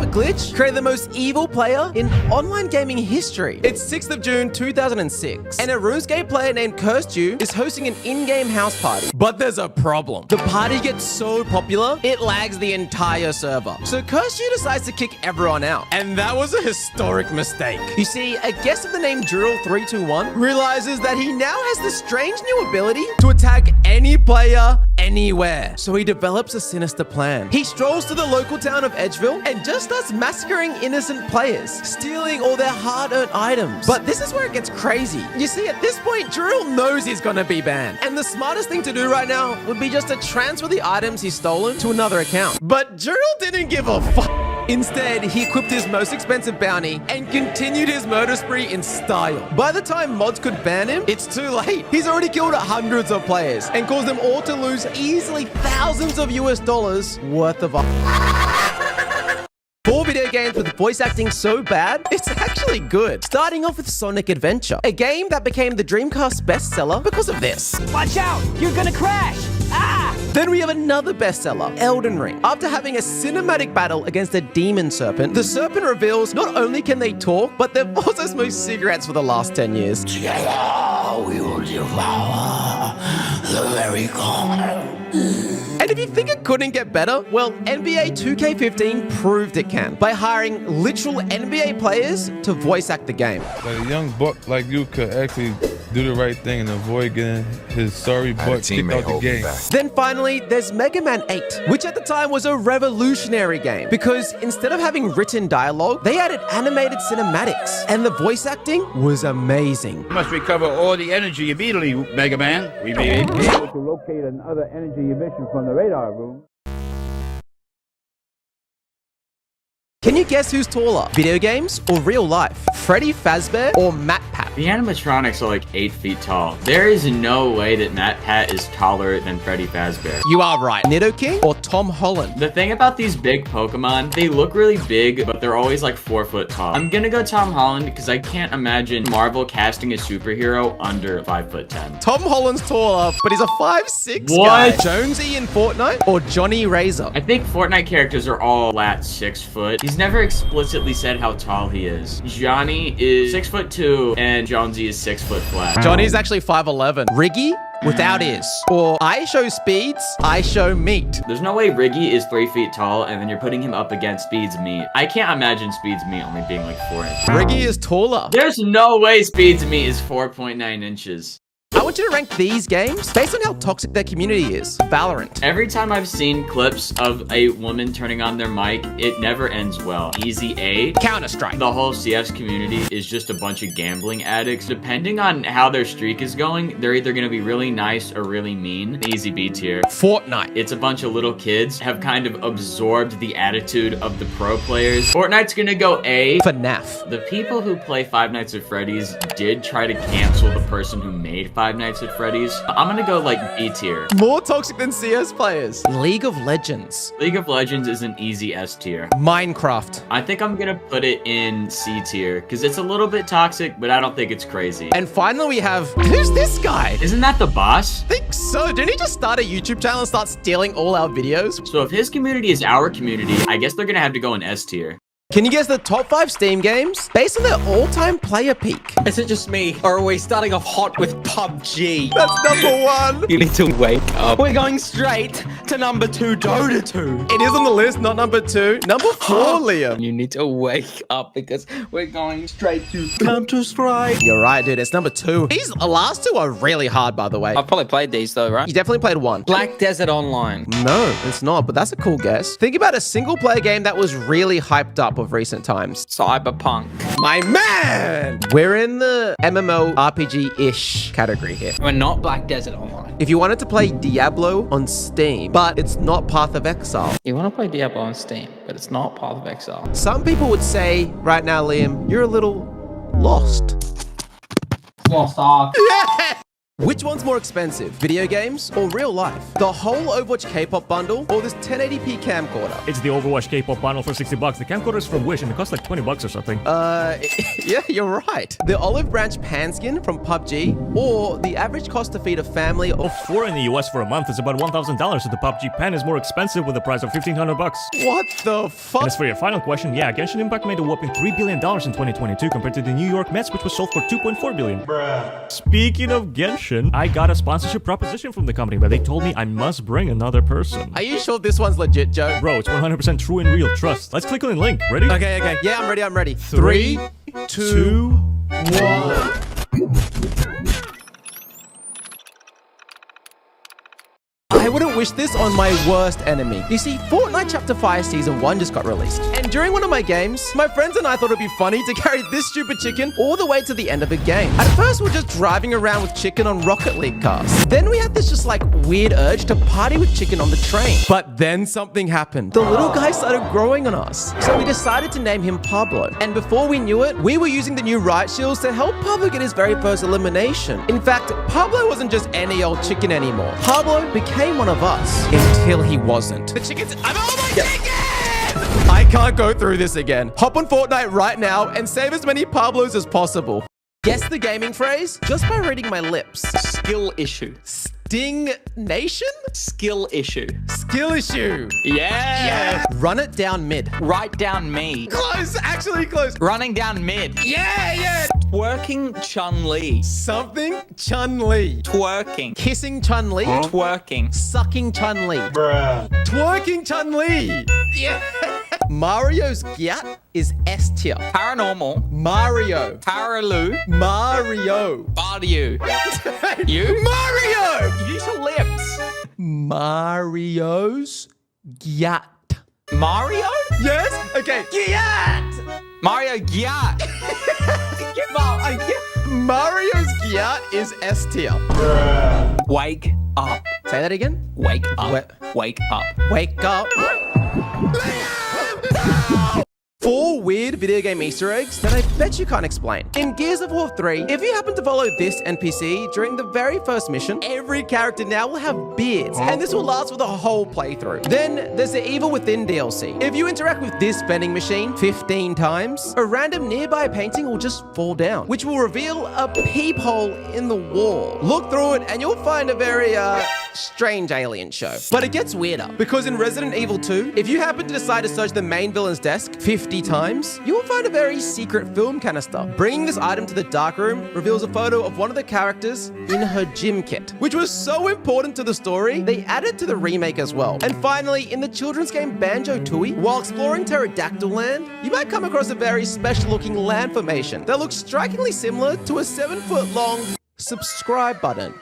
bug glitch created the most evil player in online gaming history. It's 6th of June 2006, and a RuneScape player named CursedU is hosting an in-game house party. But there's a problem. The party gets so popular, it lags the entire server. So CursedU decides to kick everyone out, and that was a historic mistake. You see, a guest of the name Drill321 realizes that he now has this strange new ability to attack any player anywhere. So he develops a sinister plan. He strolls to the local town of Edgeville and just starts massacring innocent players, stealing all their hard-earned items. But this is where it gets crazy. You see, at this point, Drill knows he's gonna be banned, and the smartest thing to do right now would be just to transfer the items he's stolen to another account. But Drill didn't give a fuck. Instead, he equipped his most expensive bounty and continued his murder spree in style. By the time mods could ban him, it's too late. He's already killed hundreds of players and caused them all to lose easily thousands of US dollars worth of... For video games with voice acting so bad, it's actually good. Starting off with Sonic Adventure, a game that became the Dreamcast bestseller because of this. Watch out! You're gonna crash! Ah! Then we have another bestseller, Elden Ring. After having a cinematic battle against a demon serpent, the serpent reveals not only can they talk, but they've also smoked cigarettes for the last 10 years. Together we will devour the very core. And if you think it couldn't get better, well, NBA 2K15 proved it can by hiring literal NBA players to voice act the game. Like a young buck like you could actually do the right thing and avoid getting his sorry butt kicked out the game. Then finally, there's Mega Man 8, which at the time was a revolutionary game because instead of having written dialogue, they added animated cinematics, and the voice acting was amazing. You must recover all the energy immediately, Mega Man. We may be able to locate another energy emission from the radar room. Can you guess who's taller? Video games or real life? Freddy Fazbear or Matt Pat? The animatronics are like 8 feet tall. There is no way that Matt Pat is taller than Freddy Fazbear. You are right. Nidoking or Tom Holland? The thing about these big Pokemon, they look really big, but they're always like 4 foot tall. I'm gonna go Tom Holland because I can't imagine Marvel casting a superhero under 5'10". Tom Holland's taller, but he's a 5'6" What? guy. Jonesy in Fortnite or Johnny Razor? I think Fortnite characters are all flat 6 foot. He's never explicitly said how tall he is. Johnny is 6'2", and Jonesy is 6 foot flat. Johnny's actually 5'11". Riggy without ears. Or I show speeds, I show meat. There's no way Riggy is 3 feet tall and then you're putting him up against Speed's meat. I can't imagine Speed's meat only being like 4 inches. Riggy is taller. There's no way Speed's meat is 4.9 inches. I want you to rank these games based on how toxic their community is. Valorant. Every time I've seen clips of a woman turning on their mic, it never ends well. Easy A. Counter-Strike. The whole CS community is just a bunch of gambling addicts. Depending on how their streak is going, they're either gonna be really nice or really mean. Easy B tier. Fortnite. It's a bunch of little kids have kind of absorbed the attitude of the pro players. Fortnite's gonna go A. FNAF. The people who play Five Nights at Freddy's did try to cancel the person who made Five Nights at Freddy's. I'm gonna go like B tier. More toxic than CS players. League of Legends. League of Legends is an easy S tier. Minecraft. I think I'm gonna put it in C tier because it's a little bit toxic, but I don't think it's crazy. And finally we have, who's this guy? Isn't that the boss? I think so. Didn't he just start a YouTube channel and start stealing all our videos? So if his community is our community, I guess they're gonna have to go in S tier. Can you guess the top 5 Steam games based on their all-time player peak? Is it just me, or are we starting off hot with PUBG? That's number 1. You need to wake up. We're going straight to number 2, Dota 2. It is on the list, not number 2. Number 4, Liam. You need to wake up because we're going straight to Counter-Strike. You're right, dude. It's number 2. These last 2 are really hard, by the way. I've probably played these though, right? You definitely played 1. Black Desert Online. No, it's not, but that's a cool guess. Think about a single-player game that was really hyped up of recent times. Cyberpunk. My man! We're in the MMO RPG-ish category here. We're not Black Desert Online. If you wanted to play Diablo on Steam, but it's not Path of Exile. You want to play Diablo on Steam, but it's not Path of Exile. Some people would say, right now, Liam, you're a little lost. Lost Ark. Yeah! Which one's more expensive, video games or real life? The whole Overwatch K-pop bundle or this 1080p camcorder? It's the Overwatch K-pop bundle for 60 bucks. The camcorder is from Wish and it costs like 20 bucks or something. Yeah, you're right. The olive branch pan skin from PUBG or the average cost to feed a family of 4 in the US for a month is about $1,000, so the PUBG pan is more expensive with the price of 1,500 bucks. What the fuck? And as for your final question, yeah, Genshin Impact made a whopping $3 billion in 2022 compared to the New York Mets, which was sold for $2.4 billion. Bruh. Speaking of Genshin, I got a sponsorship proposition from the company, but they told me I must bring another person. Are you sure this one's legit, Joe? Bro, it's 100% true and real. Trust. Let's click on the link. Ready? Okay. Yeah, I'm ready. 3, 2, 1. I wouldn't wish this on my worst enemy. You see, Fortnite Chapter 5 Season 1 just got released. And during one of my games, my friends and I thought it'd be funny to carry this stupid chicken all the way to the end of a game. At first, we're just driving around with chicken on Rocket League cars. Then we had this just like weird urge to party with chicken on the train. But then something happened. The little guy started growing on us. So we decided to name him Pablo. And before we knew it, we were using the new riot shields to help Pablo get his very first elimination. In fact, Pablo wasn't just any old chicken anymore. Pablo became one of us until he wasn't. The chicken's... I'm all my chicken! I can't go through this again. Hop on Fortnite right now and save as many Pablos as possible. Guess the gaming phrase just by reading my lips. Skill issue. Sting Nation? Skill issue. Skill issue. Yeah. Run it down mid. Right down me. Close, actually close. Running down mid. Yeah. Twerking Chun-Li. Something Chun-Li. Twerking. Kissing Chun-Li. Twerking. Sucking Chun-Li. Bruh. Twerking Chun-Li. Yeah. Mario's gyat is S tier. Paranormal. Mario. Paralu. Mario. Bardu. You? Mario! Use your lips. Mario's gyat. Mario? Yes? Okay. Gyat! Mario Gyat. Give up. Mario's gyat is S tier. Wake up. Say that again. Wake up. Wake up. Wake up. 4 weird video game Easter eggs that I bet you can't explain. In Gears of War 3, if you happen to follow this NPC during the very first mission, every character now will have beards, and this will last for the whole playthrough. Then there's the Evil Within DLC. If you interact with this vending machine 15 times, a random nearby painting will just fall down, which will reveal a peephole in the wall. Look through it and you'll find a very, strange alien show. But it gets weirder, because in Resident Evil 2, if you happen to decide to search the main villain's desk 50 times, you will find a very secret film canister. Bringing this item to the dark room reveals a photo of one of the characters in her gym kit, which was so important to the story, they added to the remake as well. And finally, in the children's game Banjo-Tooie, while exploring Pterodactyl Land, you might come across a very special looking land formation that looks strikingly similar to a 7-foot-long subscribe button.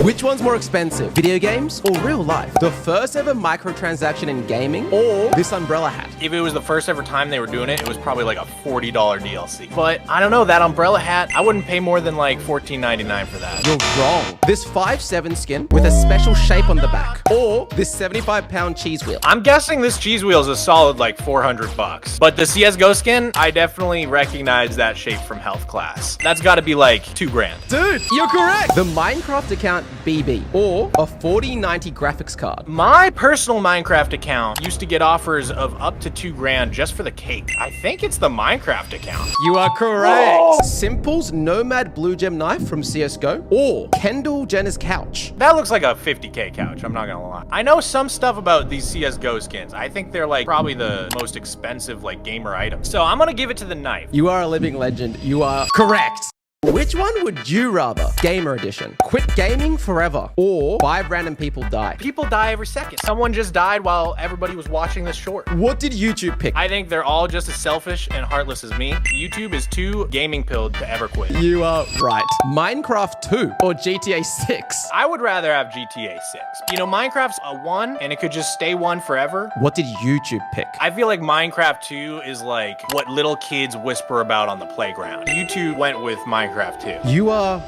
Which one's more expensive, video games or real life? The first ever microtransaction in gaming or this umbrella hat? If it was the first ever time they were doing it, it was probably like a $40 DLC. But I don't know, that umbrella hat, I wouldn't pay more than like $14.99 for that. You're wrong. This 5'7" skin with a special shape on the back, or this 75-pound cheese wheel. I'm guessing this cheese wheel is a solid like $400. But the CSGO skin, I definitely recognize that shape from health class. That's gotta be like $2 grand. Dude, you're correct. The Minecraft account BB or a 4090 graphics card. My personal Minecraft account used to get offers of up to $2 grand just for the cake. I think it's the Minecraft account. You are correct. Simple's Nomad Blue Gem knife from CSGO or Kendall Jenner's couch. That looks like a 50K couch, I'm not gonna lie. I know some stuff about these CSGO skins. I think they're like probably the most expensive like gamer items. So I'm gonna give it to the knife. You are a living legend. You are correct. Which one would you rather? Gamer edition. Quit gaming forever or 5 random people die. People die every second. Someone just died while everybody was watching this short. What did YouTube pick? I think they're all just as selfish and heartless as me. YouTube is too gaming pilled to ever quit. You are right. Minecraft 2 or GTA 6? I would rather have GTA 6. You know, Minecraft's a 1 and it could just stay 1 forever. What did YouTube pick? I feel like Minecraft 2 is like what little kids whisper about on the playground. YouTube went with Minecraft 2. You are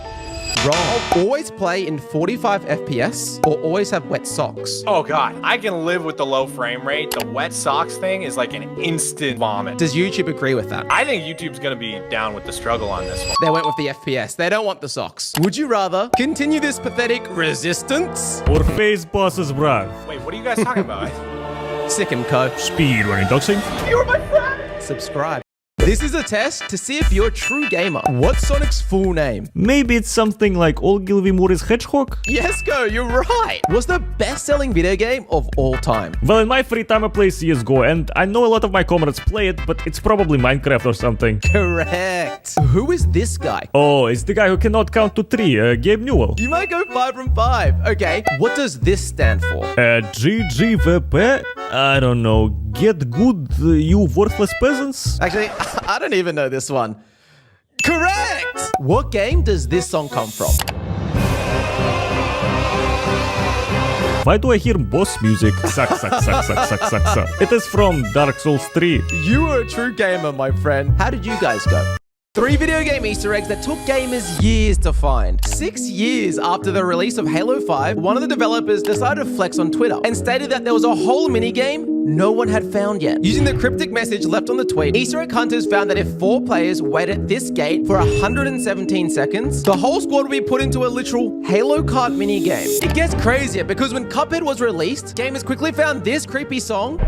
wrong. Always play in 45 FPS or always have wet socks. Oh god, I can live with the low frame rate. The wet socks thing is like an instant vomit. Does YouTube agree with that? I think YouTube's gonna be down with the struggle on this one. They went with the FPS. They don't want the socks. Would you rather continue this pathetic resistance? Or face bosses, bruv. Wait, what are you guys talking about? Sick and co. Speed running doxing. Subscribe. This is a test to see if you're a true gamer. What's Sonic's full name? Maybe it's something like Ogilvy Moore's Hedgehog? Yes, go, you're right. What's the best-selling video game of all time? Well, in my free time I play CSGO, and I know a lot of my comrades play it, but it's probably Minecraft or something. Correct. Who is this guy? Oh, it's the guy who cannot count to 3, Gabe Newell. You might go 5 from 5. Okay, what does this stand for? GGVP? I don't know. Get good, you worthless peasants? Actually, I don't even know this one. Correct! What game does this song come from? Why do I hear boss music? Suck, suck, suck, suck, suck, suck, suck. It is from Dark Souls 3. You are a true gamer, my friend. How did you guys go? 3 video game Easter eggs that took gamers years to find. 6 years after the release of Halo 5, one of the developers decided to flex on Twitter and stated that there was a whole minigame no one had found yet. Using the cryptic message left on the tweet, Easter egg hunters found that if 4 players waited at this gate for 117 seconds, the whole squad would be put into a literal Halo Kart minigame. It gets crazier because when Cuphead was released, gamers quickly found this creepy song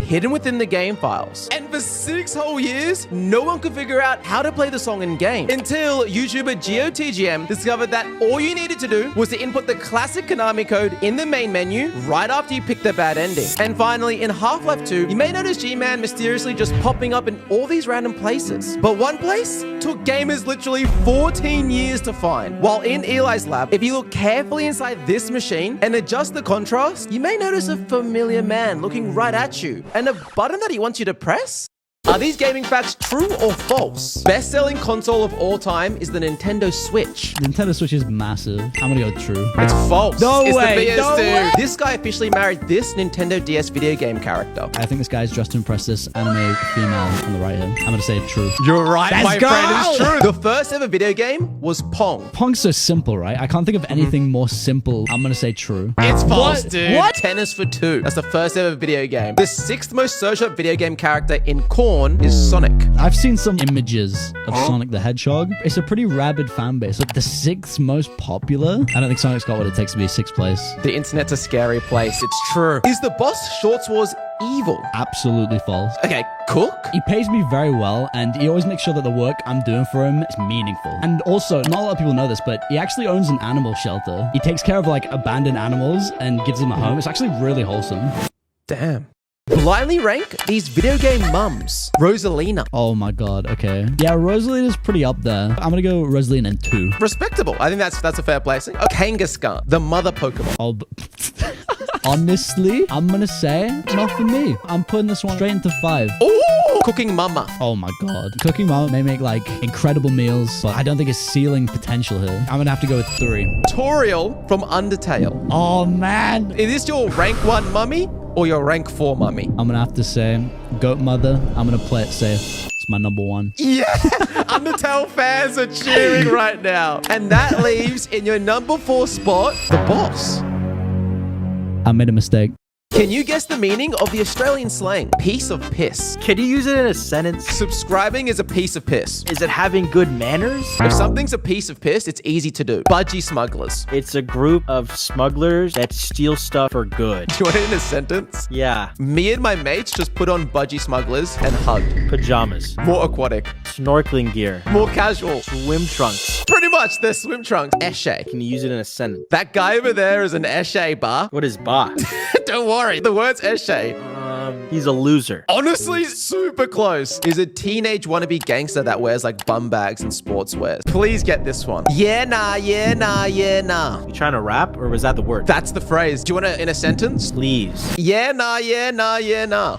hidden within the game files. And for 6 whole years, no one could figure out how to play the song in game until YouTuber GeoTGM discovered that all you needed to do was to input the classic Konami code in the main menu right after you picked the bad ending. And finally, in Half-Life 2, you may notice G-Man mysteriously just popping up in all these random places. But one place took gamers literally 14 years to find. While in Eli's lab, if you look carefully inside this machine and adjust the contrast, you may notice a familiar man looking right at you. And a button that he wants you to press? Are these gaming facts true or false? Best-selling console of all time is the Nintendo Switch. The Nintendo Switch is massive. I'm gonna go true. It's false. No It's way, the PS2. no way. This guy officially married this Nintendo DS video game character. I think this guy's dressed to impress this anime female on the right here. I'm gonna say true. You're right, Let's my go! friend. It's true. The first ever video game was Pong. Pong's so simple, right? I can't think of anything more simple. I'm gonna say true. It's false, What? dude. What? Tennis for 2. That's the first ever video game. The 6th most searched up video game character in Korn is Sonic. I've seen some images of Sonic the Hedgehog. It's a pretty rabid fan base. Like the 6th most popular. I don't think Sonic's got what it takes to be 6th place. The internet's a scary place. It's true. Is the boss Shorts Wars evil? Absolutely false. Okay, Cook? He pays me very well, and he always makes sure that the work I'm doing for him is meaningful. And also, not a lot of people know this, but he actually owns an animal shelter. He takes care of like abandoned animals and gives them a home. It's actually really wholesome. Damn. Blindly rank these video game mums. Rosalina. Oh my god, okay. Yeah, Rosalina's pretty up there. I'm gonna go Rosalina in 2. Respectable. I think that's a fair placing. Kangaskhan, the mother Pokemon. Oh, honestly, I'm gonna say not for me. I'm putting this one straight into 5. Ooh! Cooking Mama. Oh my god. Cooking Mama may make like incredible meals, but I don't think it's ceiling potential here. I'm gonna have to go with 3. Toriel from Undertale. Oh man. Is this your rank 1 mummy or your rank 4 mummy? I'm gonna have to say Goat Mother. I'm gonna play it safe. It's my number 1. Yeah! Undertale fans are cheering right now. And that leaves in your number 4 spot, the boss. I made a mistake. Can you guess the meaning of the Australian slang, piece of piss? Can you use it in a sentence? Subscribing is a piece of piss. Is it having good manners? If something's a piece of piss, it's easy to do. Budgie smugglers. It's a group of smugglers that steal stuff for good. Do you want it in a sentence? Yeah. Me and my mates just put on budgie smugglers and hugged. Pajamas. More aquatic. Snorkeling gear. More casual. Swim trunks. Pretty much, they're swim trunks. Esche. Can you use it in a sentence? That guy over there is an esche bar. What is ba? Don't worry, the word's esche. He's a loser. Honestly, super close. He's a teenage wannabe gangster that wears like bum bags and sportswear. Please get this one. Yeah, nah, yeah, nah, yeah, nah. You trying to rap, or was that the word? That's the phrase. Do you want it in a sentence? Please. Yeah, nah, yeah, nah, yeah, nah.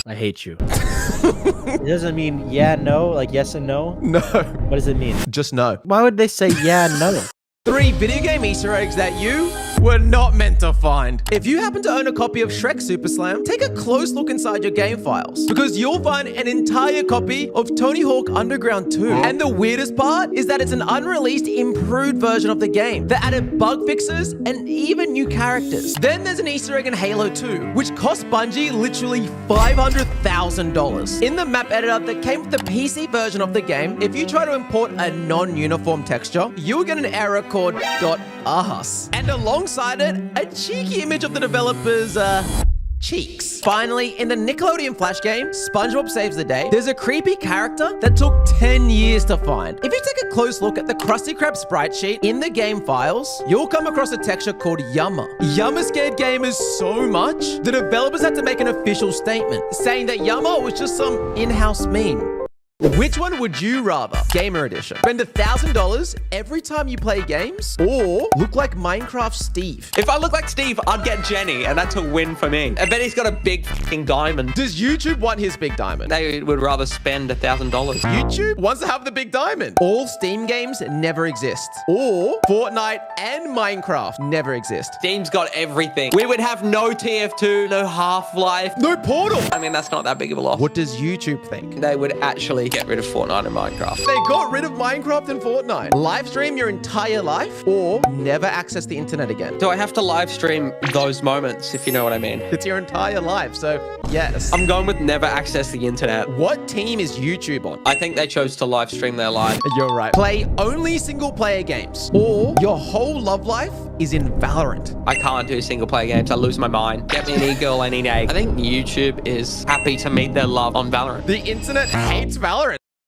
I hate you. It doesn't mean yeah, no, like yes and no? No. What does it mean? Just no. Why would they say yeah, no? 3 video game Easter eggs that you were not meant to find. If you happen to own a copy of Shrek Super Slam, take a close look inside your game files because you'll find an entire copy of Tony Hawk Underground 2. And the weirdest part is that it's an unreleased, improved version of the game that added bug fixes and even new characters. Then there's an Easter egg in Halo 2, which cost Bungie literally $500,000. In the map editor that came with the PC version of the game, if you try to import a non-uniform texture, you'll get an error called .ahas. And alongside it, a cheeky image of the developer's, cheeks. Finally, in the Nickelodeon Flash game, SpongeBob Saves the Day, there's a creepy character that took 10 years to find. If you take a close look at the Krusty Krab sprite sheet in the game files, you'll come across a texture called Yummer. Yummer scared gamers so much, the developers had to make an official statement saying that Yummer was just some in-house meme. Which one would you rather? Gamer Edition. Spend $1,000 every time you play games, or look like Minecraft Steve? If I look like Steve, I'd get Jenny, and that's a win for me. I bet he's got a big f***ing diamond. Does YouTube want his big diamond? They would rather spend $1,000. YouTube wants to have the big diamond. All Steam games never exist. Or Fortnite and Minecraft never exist. Steam's got everything. We would have no TF2, no Half-Life, no Portal. I mean, that's not that big of a loss. What does YouTube think? They would actually get rid of Fortnite and Minecraft. They got rid of Minecraft and Fortnite. Live stream your entire life or never access the internet again. Do I have to live stream those moments, if you know what I mean? It's your entire life, so yes. I'm going with never access the internet. What team is YouTube on? I think they chose to live stream their live. You're right. Play only single player games or your whole love life is in Valorant. I can't do single player games. I lose my mind. Get me an e-girl, I need egg. I think YouTube is happy to meet their love on Valorant. The internet hates Valorant.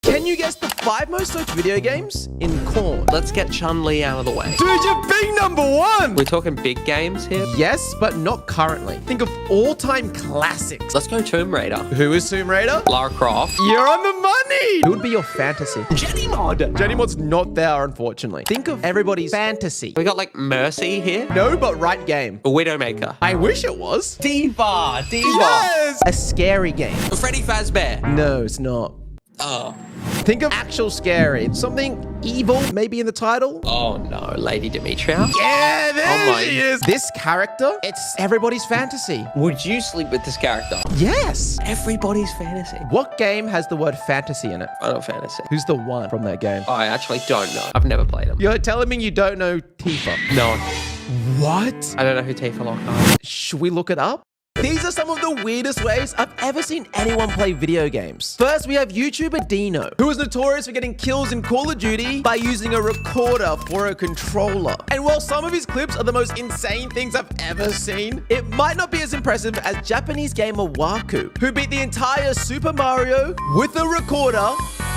Can you guess the 5 most searched video games in Corn? Let's get Chun-Li out of the way. Dude, you're big number 1! We're talking big games here? Yes, but not currently. Think of all-time classics. Let's go Tomb Raider. Who is Tomb Raider? Lara Croft. You're on the money! Who would be your fantasy? Jenny Mod. Jenny Mod's not there, unfortunately. Think of everybody's fantasy. We got like Mercy here. No, but right game. Widowmaker. I wish it was. Diva. Yes! A scary game. Freddy Fazbear. No, it's not. Oh. Think of actual scary. Something evil, maybe in the title. Oh no, Lady Demetria. Yeah, there she is. is. This character, it's everybody's fantasy. Would you sleep with this character? Yes. Everybody's fantasy. What game has the word fantasy in it? Final Fantasy. Who's the one from that game? I actually don't know. I've never played them. You're telling me you don't know Tifa? No. What? I don't know who Tifa Lockhart is. Should we look it up? These are some of the weirdest ways I've ever seen anyone play video games. First, we have YouTuber Dino, who is notorious for getting kills in Call of Duty by using a recorder for a controller. And while some of his clips are the most insane things I've ever seen, it might not be as impressive as Japanese gamer Waku, who beat the entire Super Mario with a recorder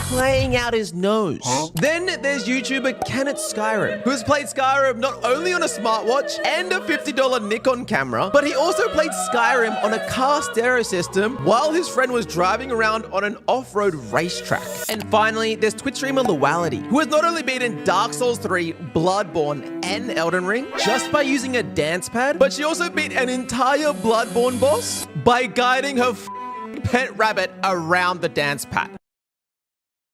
playing out his nose. Then there's YouTuber Kenneth Skyrim, who has played Skyrim not only on a smartwatch and a $50 Nikon camera, but he also played Skyrim on a car stereo system while his friend was driving around on an off-road racetrack. And finally, there's Twitch streamer Luality, who has not only beaten Dark Souls 3, Bloodborne, and Elden Ring just by using a dance pad, but she also beat an entire Bloodborne boss by guiding her pet rabbit around the dance pad.